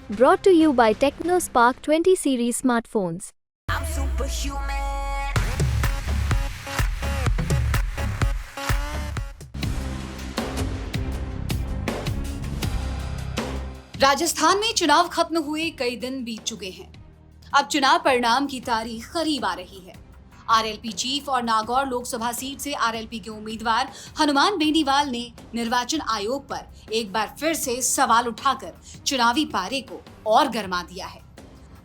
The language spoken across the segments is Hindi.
Brought to you by TechnoSpark 20 series smartphones. I'm superhuman. Rajasthan में चुनाव खत्म हुए कई दिन बीत चुके हैं। अब चुनाव परिणाम की तारीख करीब आ रही है। आरएलपी चीफ और नागौर लोकसभा सीट से आरएलपी के उम्मीदवार हनुमान बेनीवाल ने निर्वाचन आयोग पर एक बार फिर से सवाल उठाकर चुनावी पारे को और गर्मा दिया है।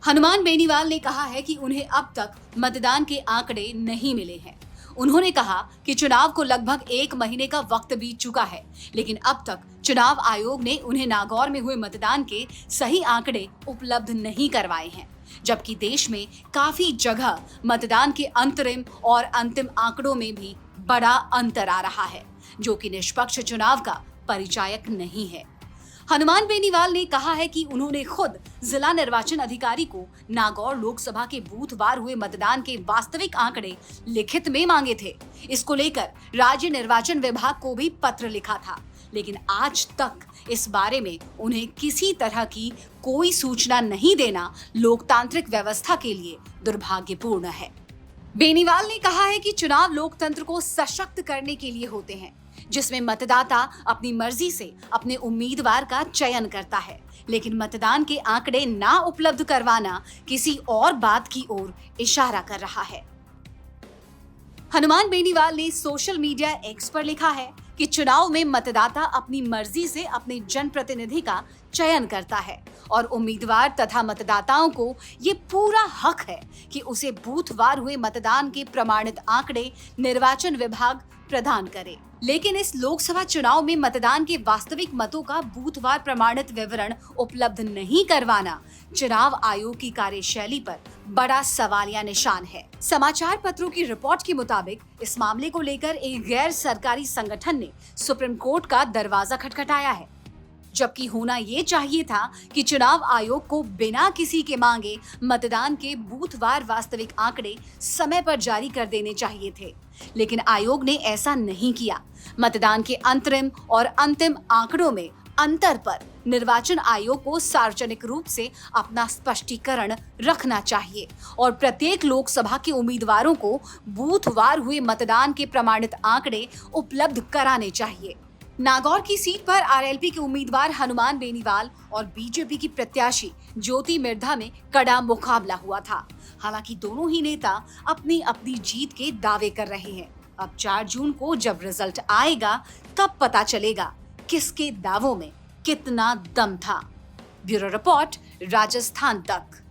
हनुमान बेनीवाल ने कहा है कि उन्हें अब तक मतदान के आंकड़े नहीं मिले हैं। उन्होंने कहा कि चुनाव को लगभग 1 महीने का वक्त बीत चुका है, लेकिन अब तक चुनाव आयोग ने उन्हें नागौर में हुए मतदान के सही आंकड़े उपलब्ध नहीं करवाए हैं, जबकि देश में काफी जगह मतदान के अंतरिम और अंतिम आंकड़ों में भी बड़ा अंतर आ रहा है, जो कि निष्पक्ष चुनाव का परिचायक नहीं है। हनुमान बेनीवाल ने कहा है कि उन्होंने खुद जिला निर्वाचन अधिकारी को नागौर लोकसभा के बूथवार हुए मतदान के वास्तविक आंकड़े लिखित में मांगे थे। इसको लेकर राज्य निर्वाचन विभाग को भी पत्र लिखा था, लेकिन आज तक इस बारे में उन्हें किसी तरह की कोई सूचना नहीं देना लोकतांत्रिक व्यवस्था के लिए दुर्भाग्यपूर्ण है। बेनीवाल ने कहा है कि चुनाव लोकतंत्र को सशक्त करने के लिए होते हैं, जिसमें मतदाता अपनी मर्जी से अपने उम्मीदवार का चयन करता है, लेकिन मतदान के आंकड़े ना उपलब्ध करवाना किसी और बात की ओर इशारा कर रहा है। हनुमान बेनीवाल ने सोशल मीडिया एक्स पर लिखा है कि चुनाव में मतदाता अपनी मर्जी से अपने जनप्रतिनिधि का चयन करता है और उम्मीदवार तथा मतदाताओं को ये पूरा हक है कि उसे बूथवार हुए मतदान के प्रमाणित आंकड़े निर्वाचन विभाग प्रदान करे। लेकिन इस लोकसभा चुनाव में मतदान के वास्तविक मतों का बूथवार प्रमाणित विवरण उपलब्ध नहीं करवाना चुनाव आयोग की कार्यशैली पर बड़ा सवालिया निशान है। समाचार पत्रों की रिपोर्ट के मुताबिक इस मामले को लेकर एक गैर सरकारी संगठन ने सुप्रीम कोर्ट का दरवाजा खटखटाया है, जबकि होना ये चाहिए था कि चुनाव आयोग को बिना किसी के मांगे मतदान के बूथवार वास्तविक आंकड़े समय पर जारी कर देने चाहिए थे, लेकिन आयोग ने ऐसा नहीं किया। मतदान के अंतरिम और अंतिम आंकड़ों में अंतर पर निर्वाचन आयोग को सार्वजनिक रूप से अपना स्पष्टीकरण रखना चाहिए और प्रत्येक लोकसभा के उम्मीदवारों को बूथवार हुए मतदान के प्रमाणित आंकड़े उपलब्ध कराने चाहिए। नागौर की सीट पर आरएलपी के उम्मीदवार हनुमान बेनीवाल और बीजेपी की प्रत्याशी ज्योति मिर्धा में कड़ा मुकाबला हुआ था। हालांकि दोनों ही नेता अपनी अपनी जीत के दावे कर रहे हैं। अब 4 जून को जब रिजल्ट आएगा तब पता चलेगा किसके दावों में कितना दम था। ब्यूरो रिपोर्ट, राजस्थान तक।